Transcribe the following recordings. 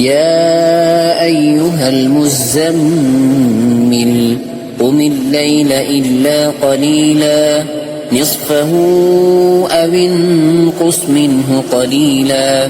يا أيها المزمل قم الليل إلا قليلا نصفه أو انقص منه قليلا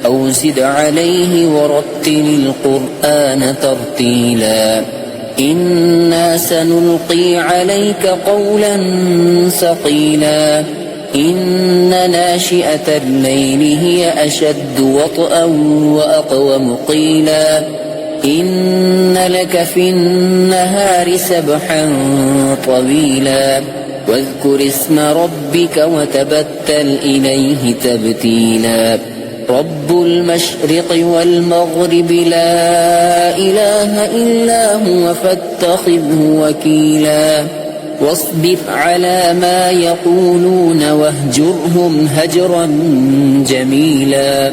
أو زد عليه ورتل القرآن ترتيلا إنا سنلقي عليك قولا ثقيلا إن ناشئة الليل هي أشد وطئا وأقوم قيلا إن لك في النهار سبحا طويلا واذكر اسم ربك وتبتل إليه تبتيلا رب المشرق والمغرب لا إله إلا هو فاتخذه وكيلا واصبر على ما يقولون واهجرهم هجرا جميلا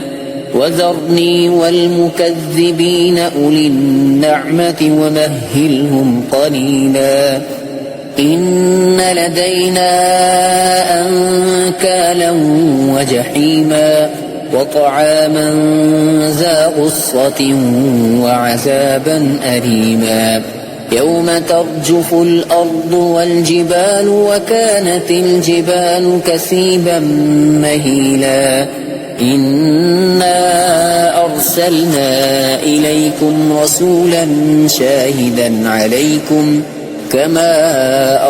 وذرني والمكذبين أولي النعمة ومهلهم قليلا إن لدينا أنكالا وجحيما وطعاما ذا غصة وعذابا أليما يوم ترجف الأرض والجبال وكانت الجبال كثيبا مهيلا إنا أرسلنا إليكم رسولا شاهدا عليكم كما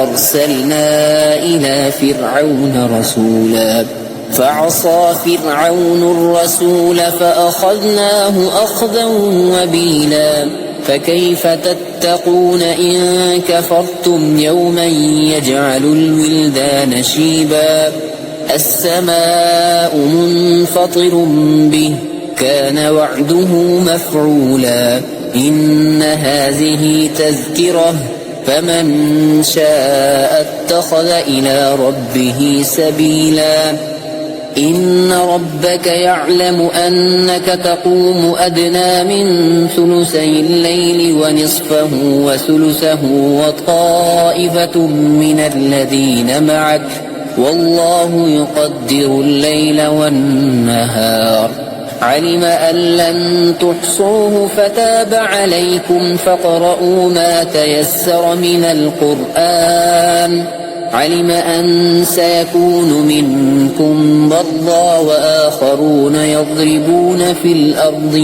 أرسلنا إلى فرعون رسولا فعصى فرعون الرسول فأخذناه أخذا وبيلا فكيف تتقون إن كفرتم يوما يجعل الولدان شيبا السماء منفطر به كان وعده مفعولا إن هذه تذكرة فمن شاء اتخذ إلى ربه سبيلا إن ربك يعلم أنك تقوم أدنى من ثلثي الليل ونصفه وثلثه وطائفة من الذين معك والله يقدر الليل والنهار علم أن لن تحصوه فتاب عليكم فاقرؤوا ما تيسر من القرآن علم أن سيكون منكم مرضى وآخرون يضربون في الأرض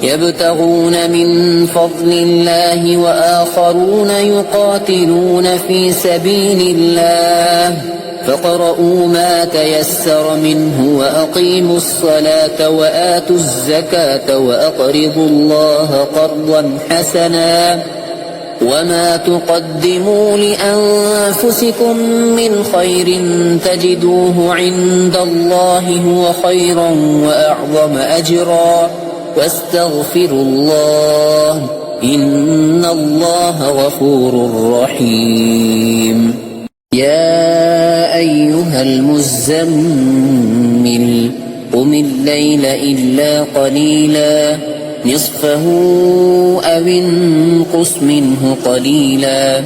يبتغون من فضل الله وآخرون يقاتلون في سبيل الله فاقرؤوا ما تيسر منه وأقيموا الصلاة وآتوا الزكاة وأقرضوا الله قرضا حسنا وما تقدموا لأنفسكم من خير تجدوه عند الله هو خيرا وأعظم أجرا واستغفروا الله إن الله غفور رحيم يا أيها المزمل قم الليل إلا قليلا نصفه أو انقص منه قليلا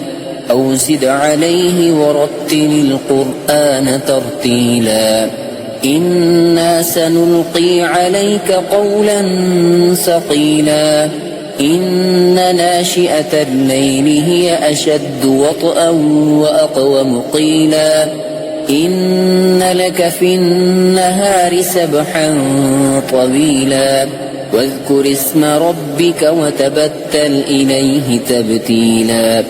أو زد عليه ورتل القرآن ترتيلا إنا سنلقي عليك قولا ثقيلا إن ناشئة الليل هي أشد وطئا وأقوم قيلا إن لك في النهار سبحا طويلا واذكر اسم ربك وتبتل إليه تبتيلا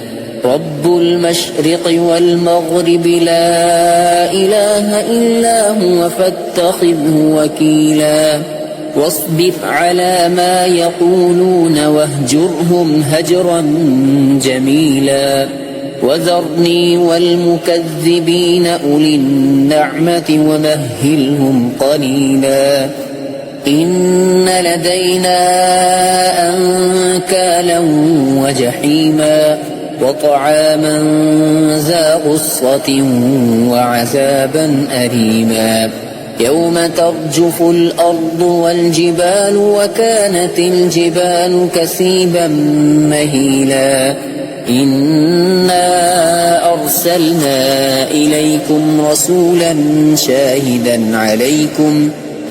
رب المشرق والمغرب لا إله إلا هو فاتخذه وكيلا واصبر على ما يقولون واهجرهم هجرا جميلا وذرني والمكذبين أولي النعمة ومهلهم قليلا إن لدينا أنكالا وجحيما وطعاما ذا غصة وعذابا أليما يوم ترجف الأرض والجبال وكانت الجبال كثيبا مهيلا إنا أرسلنا إليكم رسولا شاهدا عليكم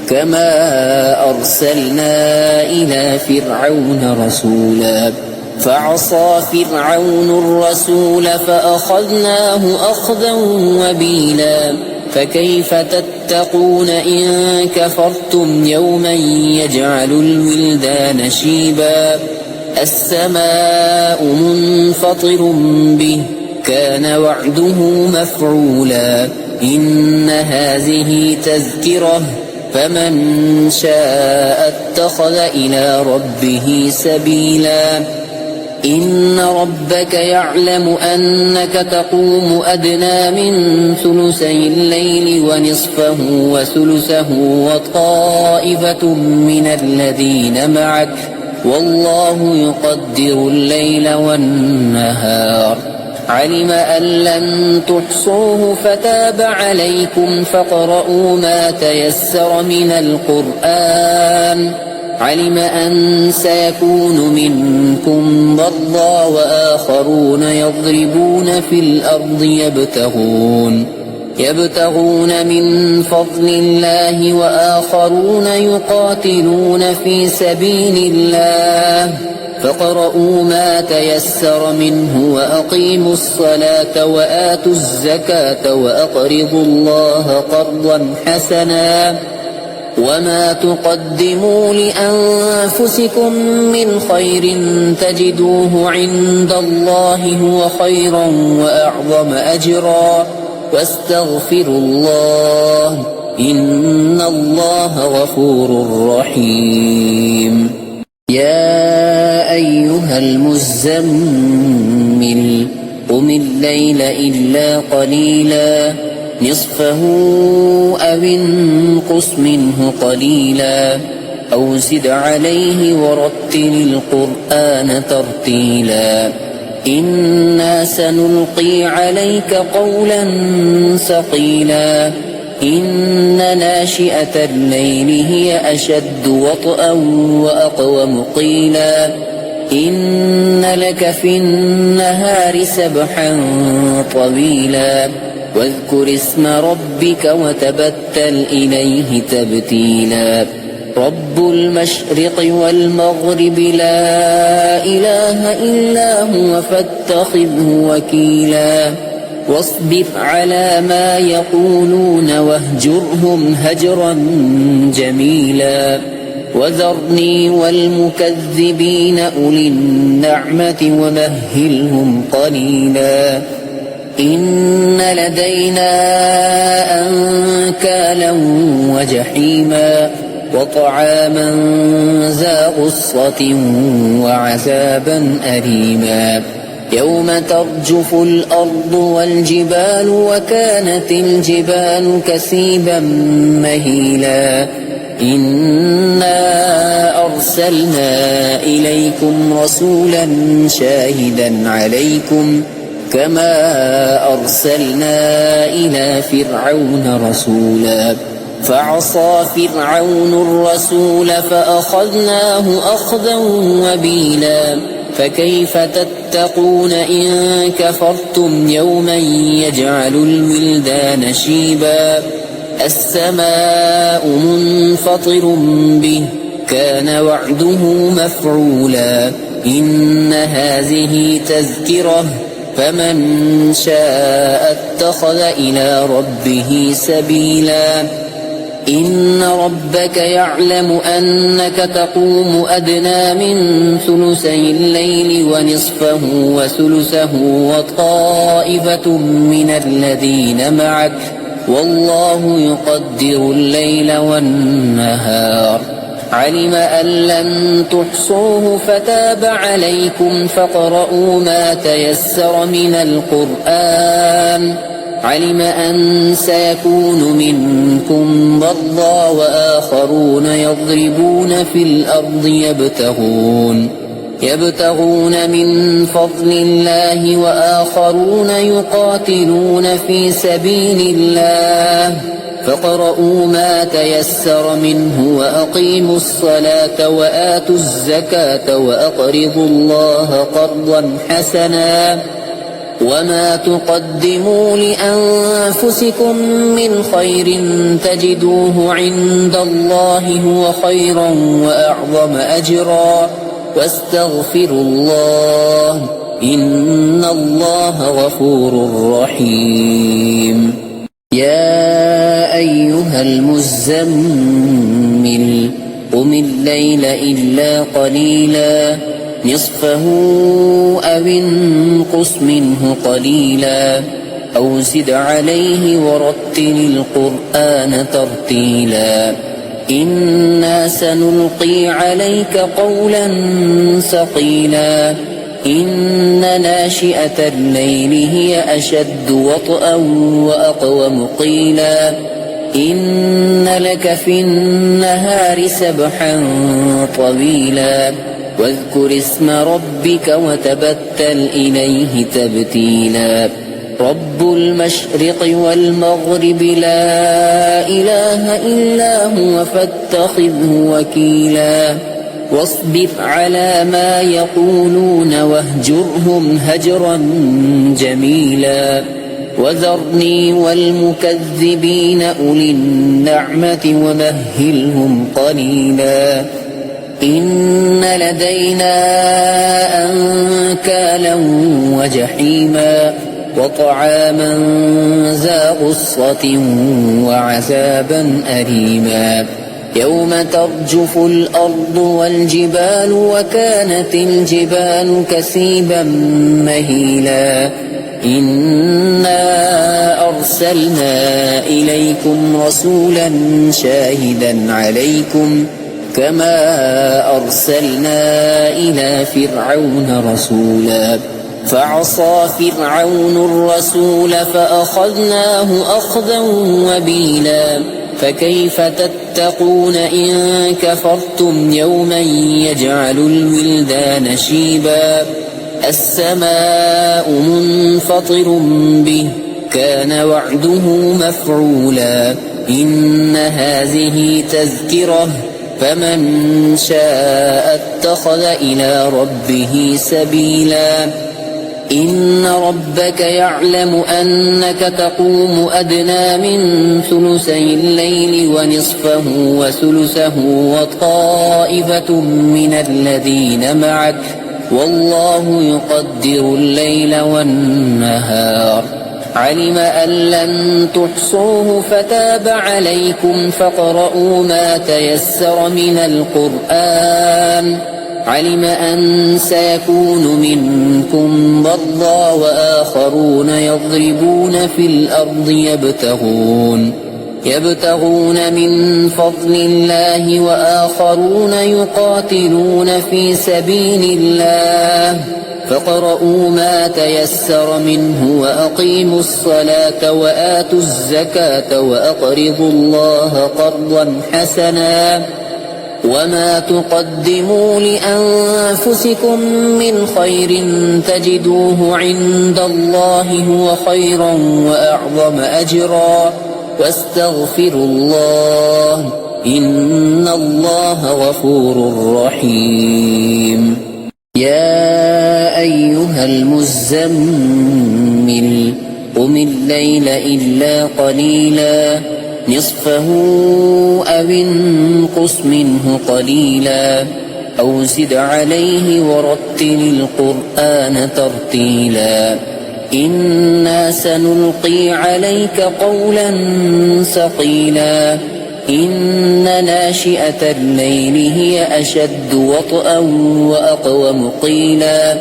كما أرسلنا إلى فرعون رسولا فعصى فرعون الرسول فأخذناه أخذا وبيلا فكيف تتقون إن كفرتم يوما يجعل الولدان شيبا السماء منفطر به كان وعده مفعولا إن هذه تذكرة فمن شاء اتخذ إلى ربه سبيلا إن ربك يعلم أنك تقوم أدنى من ثلثي الليل ونصفه وثلثه وطائفة من الذين معك والله يقدر الليل والنهار علم أن لن تحصوه فتاب عليكم فاقرؤوا ما تيسر من القرآن علم أن سيكون منكم مرضى وآخرون يضربون في الأرض يبتغون من فضل الله وآخرون يقاتلون في سبيل الله فاقرؤوا ما تيسر منه وأقيموا الصلاة وآتوا الزكاة وأقرضوا الله قرضا حسنا وما تقدموا لأنفسكم من خير تجدوه عند الله هو خيرا وأعظم أجرا واستغفروا الله إن الله غفور رحيم يا أيها المزمل قم الليل إلا قليلا نصفه أو انقص منه قليلا أو زد عليه ورتل القرآن ترتيلا إنا سنلقي عليك قولا ثقيلا إن ناشئة الليل هي أشد وطئا وأقوم قيلا إن لك في النهار سبحا طويلا واذكر اسم ربك وتبتل إليه تبتيلا رب المشرق والمغرب لا إله إلا هو فاتخذه وكيلا واصبر على ما يقولون واهجرهم هجرا جميلا وذرني والمكذبين أولي النعمة ومهلهم قليلا إن لدينا أنكالا وجحيما وطعاما ذا غصة وعذابا أليما يوم ترجف الأرض والجبال وكانت الجبال كثيبا مهيلا إنا أرسلنا إليكم رسولا شاهدا عليكم كما أرسلنا إلى فرعون رسولا فعصى فرعون الرسول فأخذناه أخذا وبيلا فكيف تتقون إن كفرتم يوما يجعل الولدان شيبا السماء منفطر به كان وعده مفعولا إن هذه تذكرة فمن شاء اتخذ إلى ربه سبيلا إن ربك يعلم أنك تقوم أدنى من ثلثي الليل ونصفه وثلثه وطائفة من الذين معك والله يقدر الليل والنهار علم أن لن تحصوه فتاب عليكم فاقرؤوا ما تيسر من القرآن علم أن سيكون منكم مرضى وآخرون يضربون في الأرض يبتغون من فضل الله وآخرون يقاتلون في سبيل الله فاقرؤوا ما تيسر منه وأقيموا الصلاة وآتوا الزكاة وأقرضوا الله قرضا حسنا وما تقدموا لأنفسكم من خير تجدوه عند الله هو خيرا وأعظم أجرا واستغفروا الله إن الله غفور رحيم. يا أيها المزمل قم الليل إلا قليلا نصفه أو انقص منه قليلا أو زد عليه ورتل القرآن ترتيلا إنا سنلقي عليك قولا ثقيلا إن ناشئة الليل هي أشد وطئا وأقوم قيلا إن لك في النهار سبحا طويلا واذكر اسم ربك وتبتل إليه تبتيلا رب المشرق والمغرب لا إله إلا هو فاتخذه وكيلا واصبر على ما يقولون واهجرهم هجرا جميلا وذرني والمكذبين أولي النعمة ومهلهم قليلا إن لدينا أنكالا وجحيما وطعاما ذا غصة وعذابا أليما يوم ترجف الأرض والجبال وكانت الجبال كثيبا مهيلا إنا أرسلنا إليكم رسولا شاهدا عليكم كما أرسلنا إلى فرعون رسولا فعصى فرعون الرسول فأخذناه أخذا وبيلا فكيف تتقون إن كفرتم يوما يجعل الولدان شيبا السماء منفطر به كان وعده مفعولا إن هذه تذكرة فمن شاء اتخذ إلى ربه سبيلا إن ربك يعلم أنك تقوم أدنى من ثلثي الليل ونصفه وثلثه وطائفة من الذين معك والله يقدر الليل والنهار علم أن لن تحصوه فتاب عليكم فاقرؤوا ما تيسر من القرآن علم أن سيكون منكم مرضى وآخرون يضربون في الأرض يبتغون من فضل الله وآخرون يقاتلون في سبيل الله فاقرؤوا ما تيسر منه وأقيموا الصلاة وآتوا الزكاة وأقرضوا الله قرضا حسنا وما تقدموا لأنفسكم من خير تجدوه عند الله هو خيرا وأعظم أجرا واستغفروا الله إن الله غفور رحيم. يا أيها المزمل قم الليل إلا قليلا نصفه أو انقص منه قليلا أو زد عليه ورتل القرآن ترتيلا إنا سنلقي عليك قولا ثقيلا إن ناشئة الليل هي أشد وطئا وأقوم قيلا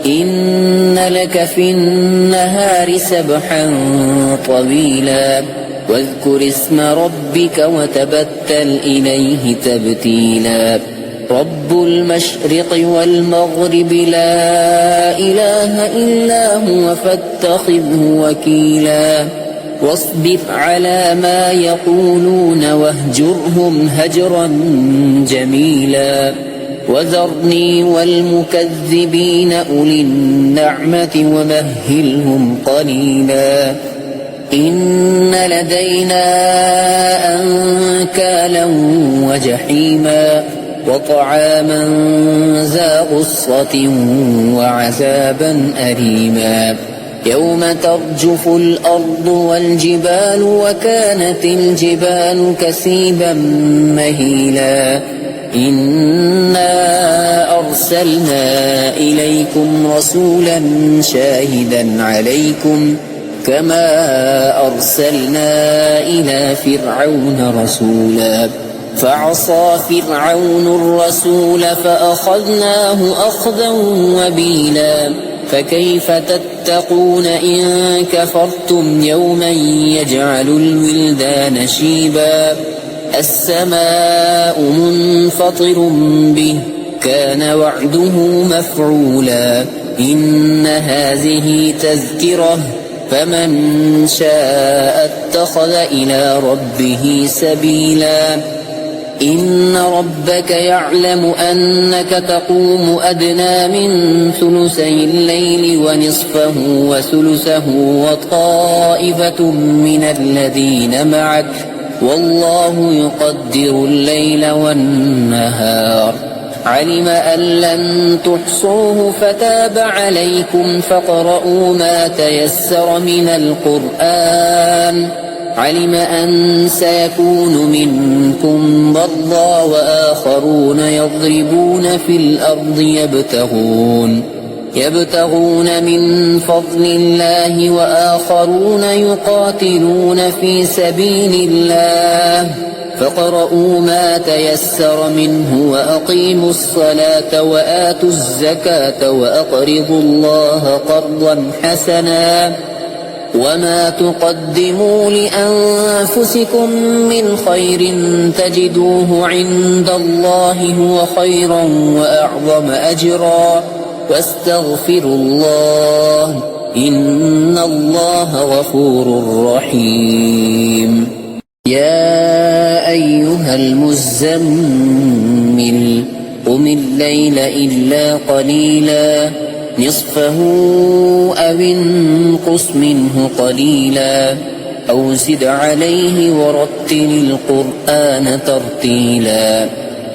إن لك في النهار سبحا طويلا واذكر اسم ربك وتبتل إليه تبتيلا رب المشرق والمغرب لا إله إلا هو فاتخذه وكيلا واصبر على ما يقولون واهجرهم هجرا جميلا وذرني والمكذبين أولي النعمة ومهلهم قليلا إن لدينا أنكالا وجحيما وطعاما ذا غصة وعذابا أليما يوم ترجف الأرض والجبال وكانت الجبال كثيبا مهيلا إنا أرسلنا إليكم رسولا شاهدا عليكم كما أرسلنا إلى فرعون رسولا فعصى فرعون الرسول فأخذناه أخذا وبيلا فكيف تتقون إن كفرتم يوما يجعل الولدان شيبا السماء منفطر به كان وعده مفعولا إن هذه تذكرة فمن شاء اتخذ إلى ربه سبيلا إن ربك يعلم أنك تقوم أدنى من ثلثي الليل ونصفه وثلثه وطائفة من الذين معك والله يقدر الليل والنهار علم أن لن تحصوه فتاب عليكم فاقرؤوا ما تيسر من القرآن علم أن سيكون منكم مرضى وآخرون يضربون في الأرض يبتغون من فضل الله وآخرون يقاتلون في سبيل الله فاقرؤوا ما تيسر منه وأقيموا الصلاة وآتوا الزكاة وأقرضوا الله قرضا حسنا وما تقدموا لأنفسكم من خير تجدوه عند الله هو خيرا وأعظم أجرا واستغفروا الله إن الله غفور رحيم يا أيها المزمل قم الليل إلا قليلا نصفه أو انقص منه قليلا أو زد عليه ورتل القرآن ترتيلا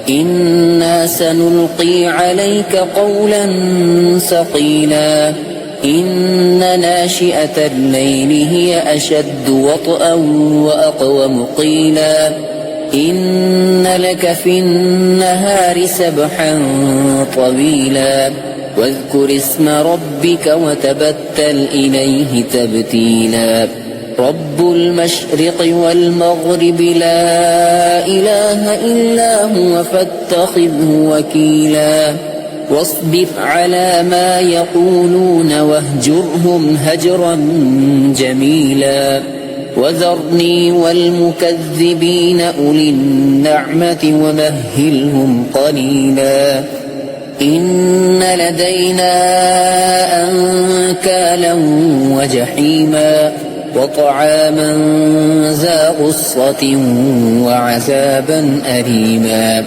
إنا سنلقي عليك قولا ثقيلا إن ناشئة الليل هي أشد وطئا وأقوم قيلا إن لك في النهار سبحا طويلا واذكر اسم ربك وتبتل إليه تبتيلا رب المشرق والمغرب لا إله إلا هو فاتخذه وكيلا واصبر على ما يقولون واهجرهم هجرا جميلا وذرني والمكذبين أولي النعمة ومهلهم قليلا إن لدينا أنكالا وجحيما وطعاما ذا غصة وعذابا أليما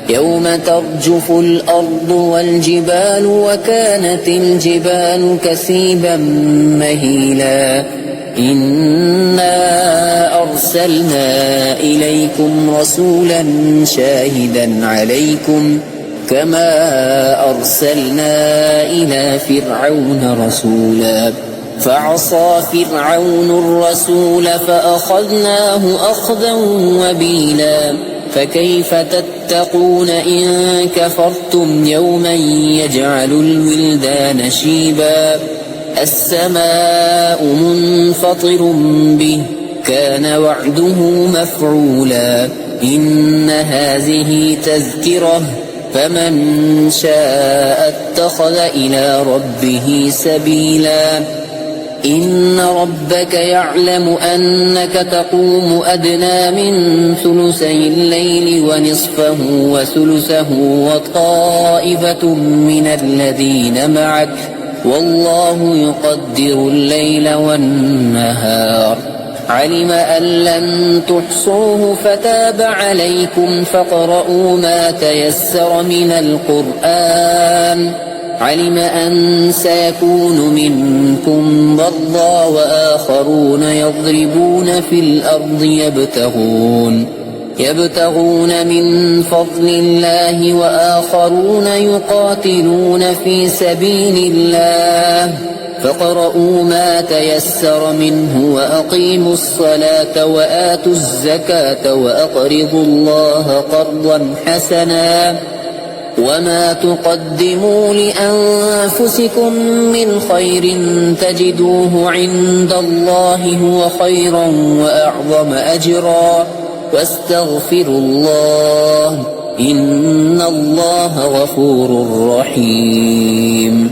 يوم ترجف الأرض والجبال وكانت الجبال كثيبا مهيلا إنا أرسلنا إليكم رسولا شاهدا عليكم كما أرسلنا إلى فرعون رسولا فعصى فرعون الرسول فأخذناه أخذا وبيلا فكيف تتقون إن كفرتم يوما يجعل الولدان شيبا السماء منفطر به كان وعده مفعولا إن هذه تذكرة فمن شاء اتخذ إلى ربه سبيلا إن ربك يعلم أنك تقوم أدنى من ثلثي الليل ونصفه وثلثه وطائفة من الذين معك والله يقدر الليل والنهار علم أن لن تحصوه فتاب عليكم فاقرؤوا ما تيسر من القرآن علم أن سيكون منكم مرضى وآخرون يضربون في الأرض يبتغون من فضل الله وآخرون يقاتلون في سبيل الله فاقرؤوا ما تيسر منه وأقيموا الصلاة وآتوا الزكاة وأقرضوا الله قرضا حسنا وما تقدموا لأنفسكم من خير تجدوه عند الله هو خيرا وأعظم أجرا واستغفروا الله إن الله غفور رحيم